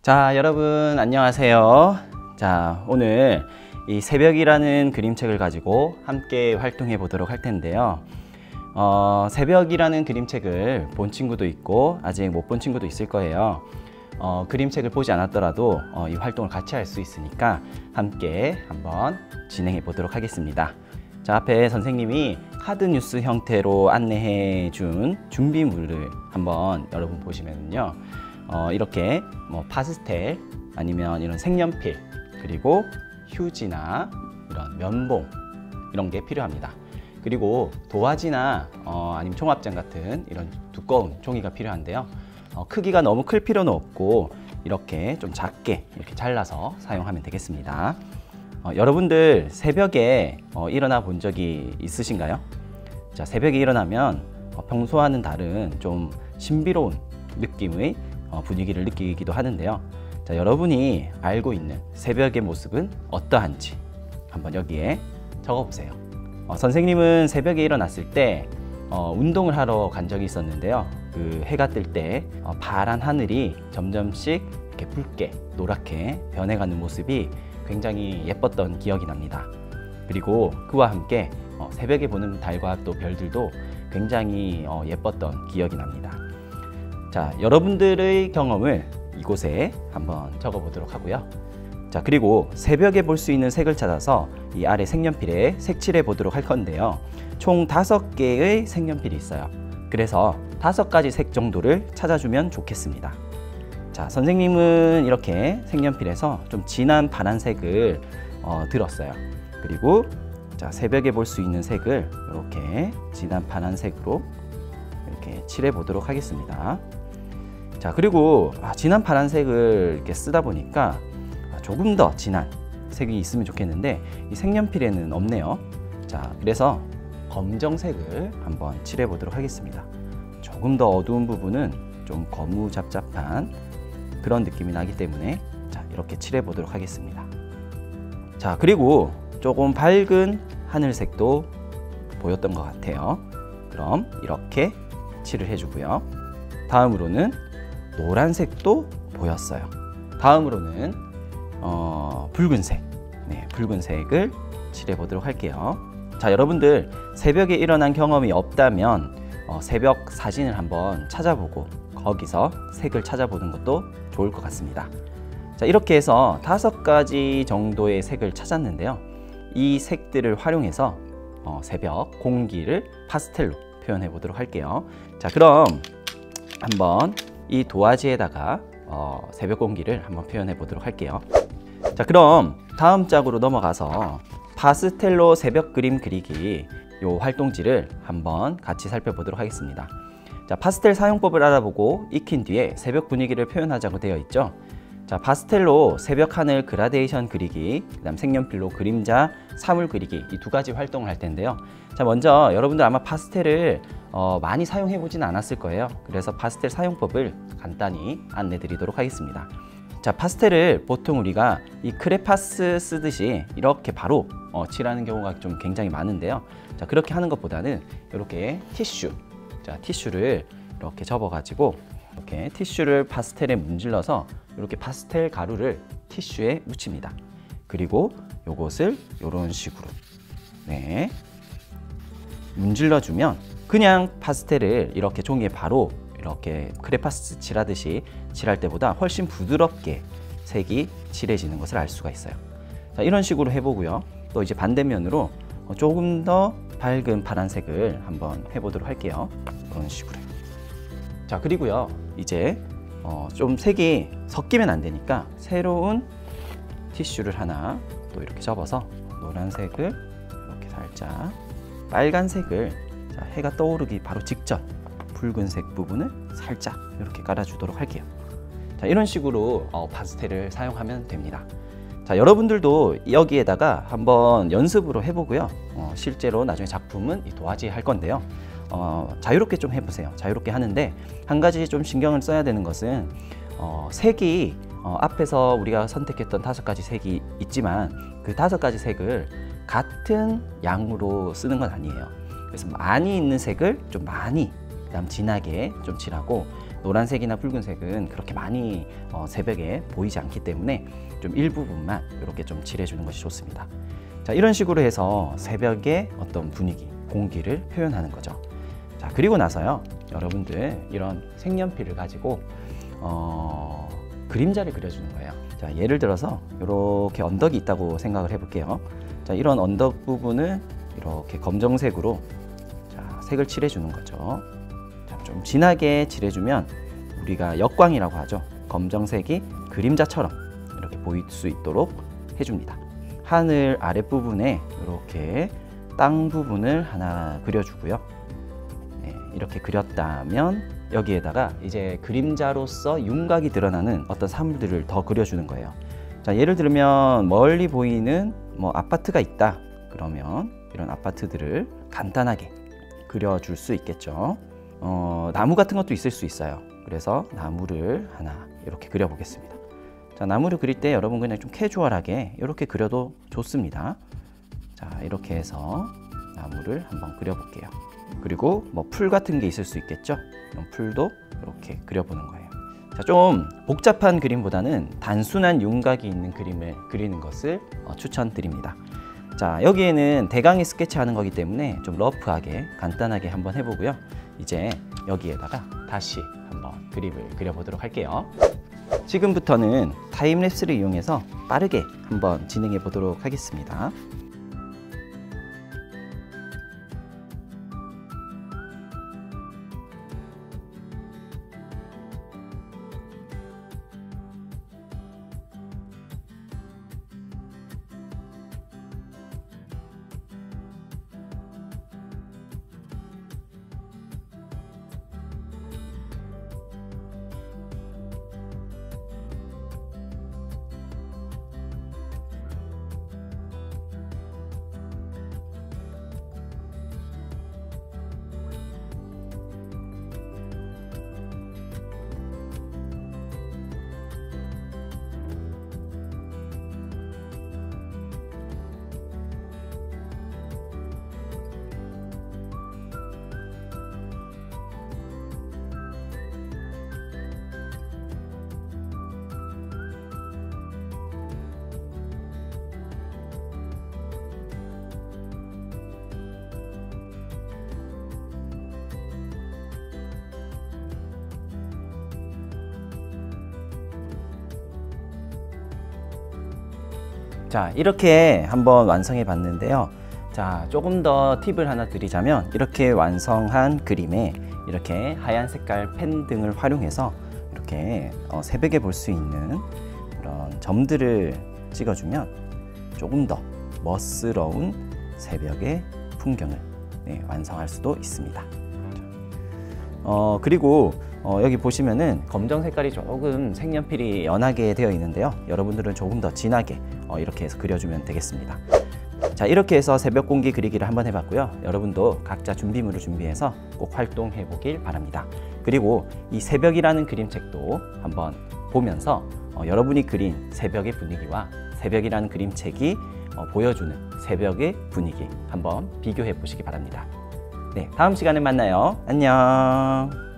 자, 여러분 안녕하세요. 자, 오늘 이 새벽이라는 그림책을 가지고 함께 활동해 보도록 할 텐데요. 새벽이라는 그림책을 본 친구도 있고 아직 못 본 친구도 있을 거예요. 그림책을 보지 않았더라도 이 활동을 같이 할 수 있으니까 함께 한번 진행해 보도록 하겠습니다. 자, 앞에 선생님이 카드 뉴스 형태로 안내해 준 준비물을 한번 여러분 보시면요. 이렇게 파스텔 아니면 이런 색연필 그리고 휴지나 이런 면봉 이런 게 필요합니다. 그리고 도화지나 아니면 종합장 같은 이런 두꺼운 종이가 필요한데요. 크기가 너무 클 필요는 없고 이렇게 좀 작게 이렇게 잘라서 사용하면 되겠습니다. 여러분들 새벽에 일어나 본 적이 있으신가요? 자, 새벽에 일어나면 평소와는 다른 좀 신비로운 느낌의 분위기를 느끼기도 하는데요. 자, 여러분이 알고 있는 새벽의 모습은 어떠한지 한번 여기에 적어보세요. 선생님은 새벽에 일어났을 때 운동을 하러 간 적이 있었는데요. 그 해가 뜰 때 파란 하늘이 점점씩 이렇게 붉게 노랗게 변해가는 모습이 굉장히 예뻤던 기억이 납니다. 그리고 그와 함께 새벽에 보는 달과 또 별들도 굉장히 예뻤던 기억이 납니다. 자, 여러분들의 경험을 이곳에 한번 적어 보도록 하고요. 자, 그리고 새벽에 볼 수 있는 색을 찾아서 이 아래 색연필에 색칠해 보도록 할 건데요. 총 5개의 색연필이 있어요. 그래서 5가지 색 정도를 찾아주면 좋겠습니다. 자, 선생님은 이렇게 색연필에서 좀 진한 파란색을 들었어요. 그리고 자, 새벽에 볼 수 있는 색을 이렇게 진한 파란색으로 이렇게 칠해 보도록 하겠습니다. 자, 그리고 진한 파란색을 이렇게 쓰다 보니까 조금 더 진한 색이 있으면 좋겠는데 이 색연필에는 없네요. 자, 그래서 검정색을 한번 칠해 보도록 하겠습니다. 조금 더 어두운 부분은 좀 거무잡잡한 그런 느낌이 나기 때문에 자, 이렇게 칠해 보도록 하겠습니다. 자, 그리고 조금 밝은 하늘색도 보였던 것 같아요. 그럼 이렇게 칠을 해주고요. 다음으로는 노란색도 보였어요. 다음으로는 붉은색, 붉은색을 칠해 보도록 할게요. 자, 여러분들 새벽에 일어난 경험이 없다면 새벽 사진을 한번 찾아보고 거기서 색을 찾아보는 것도 좋을 것 같습니다. 자, 이렇게 해서 5가지 정도의 색을 찾았는데요. 이 색들을 활용해서 새벽 공기를 파스텔로 표현해 보도록 할게요. 자, 그럼 한번 이 도화지에다가 새벽 공기를 한번 표현해 보도록 할게요. 자, 그럼 다음 짝으로 넘어가서 파스텔로 새벽 그림 그리기 요 활동지를 한번 같이 살펴보도록 하겠습니다. 자, 파스텔 사용법을 알아보고 익힌 뒤에 새벽 분위기를 표현하자고 되어 있죠. 자, 파스텔로 새벽 하늘 그라데이션 그리기, 그다음 색연필로 그림자 사물 그리기 이 2가지 활동을 할 텐데요. 자, 먼저 여러분들 아마 파스텔을 많이 사용해 보진 않았을 거예요. 그래서 파스텔 사용법을 간단히 안내 드리도록 하겠습니다. 자, 파스텔을 보통 우리가 이 크레파스 쓰듯이 이렇게 바로 칠하는 경우가 좀 굉장히 많은데요. 자, 그렇게 하는 것보다는 이렇게 티슈를 이렇게 접어 가지고 이렇게 티슈를 파스텔에 문질러서 이렇게 파스텔 가루를 티슈에 묻힙니다. 그리고 요것을 이런 식으로 문질러 주면 그냥 파스텔을 이렇게 종이에 바로 이렇게 크레파스 칠하듯이 칠할 때보다 훨씬 부드럽게 색이 칠해지는 것을 알 수가 있어요. 자, 이런 식으로 해보고요. 또 이제 반대면으로 조금 더 밝은 파란색을 한번 해보도록 할게요. 이런 식으로. 자, 그리고요 이제 좀 색이 섞이면 안 되니까 새로운 티슈를 하나 또 이렇게 접어서 노란색을 이렇게 살짝, 빨간색을 자, 해가 떠오르기 바로 직전 붉은색 부분을 살짝 이렇게 깔아주도록 할게요. 자, 이런 식으로 파스텔을 사용하면 됩니다. 자, 여러분들도 여기에다가 한번 연습으로 해보고요. 실제로 나중에 작품은 이 도화지에 할 건데요. 자유롭게 좀 해보세요. 자유롭게 하는데 한 가지 좀 신경을 써야 되는 것은 색이 앞에서 우리가 선택했던 5가지 색이 있지만 그 5가지 색을 같은 양으로 쓰는 건 아니에요. 그래서 많이 있는 색을 좀 많이 그다음 진하게 좀 칠하고 노란색이나 붉은색은 그렇게 많이 새벽에 보이지 않기 때문에 좀 일부분만 이렇게 좀 칠해주는 것이 좋습니다. 자, 이런 식으로 해서 새벽의 어떤 분위기, 공기를 표현하는 거죠. 자, 그리고 나서요, 여러분들 이런 색연필을 가지고 그림자를 그려주는 거예요. 자, 예를 들어서 이렇게 언덕이 있다고 생각을 해볼게요. 자, 이런 언덕 부분을 이렇게 검정색으로 자, 색을 칠해주는 거죠. 자, 좀 진하게 칠해주면 우리가 역광이라고 하죠. 검정색이 그림자처럼 이렇게 보일 수 있도록 해줍니다. 하늘 아랫부분에 이렇게 땅 부분을 하나 그려주고요. 네, 이렇게 그렸다면 여기에다가 이제 그림자로서 윤곽이 드러나는 어떤 사물들을 더 그려주는 거예요. 자, 예를 들면 멀리 보이는 아파트가 있다 그러면 이런 아파트들을 간단하게 그려줄 수 있겠죠. 나무 같은 것도 있을 수 있어요. 그래서 나무를 하나 이렇게 그려보겠습니다. 자, 나무를 그릴 때 여러분 그냥 좀 캐주얼하게 이렇게 그려도 좋습니다. 자, 이렇게 해서 나무를 한번 그려볼게요. 그리고 풀 같은 게 있을 수 있겠죠. 그럼 풀도 이렇게 그려보는 거예요. 자, 좀 복잡한 그림보다는 단순한 윤곽이 있는 그림을 그리는 것을 추천드립니다. 자, 여기에는 대강의 스케치하는 거기 때문에 좀 러프하게 간단하게 한번 해보고요. 이제 여기에다가 다시 한번 그림을 그려보도록 할게요. 지금부터는 타임랩스를 이용해서 빠르게 한번 진행해 보도록 하겠습니다. 자, 이렇게 한번 완성해 봤는데요. 자, 조금 더 팁을 하나 드리자면 이렇게 완성한 그림에 이렇게 하얀 색깔 펜 등을 활용해서 이렇게 새벽에 볼 수 있는 그런 점들을 찍어주면 조금 더 멋스러운 새벽의 풍경을 완성할 수도 있습니다. 그리고 여기 보시면은 검정 색깔이 조금 색연필이 연하게 되어 있는데요. 여러분들은 조금 더 진하게 이렇게 해서 그려주면 되겠습니다. 자, 이렇게 해서 새벽 공기 그리기를 한번 해봤고요. 여러분도 각자 준비물을 준비해서 꼭 활동해 보길 바랍니다. 그리고 이 새벽이라는 그림책도 한번 보면서 여러분이 그린 새벽의 분위기와 새벽이라는 그림책이 보여주는 새벽의 분위기 한번 비교해 보시기 바랍니다. 네, 다음 시간에 만나요. 안녕.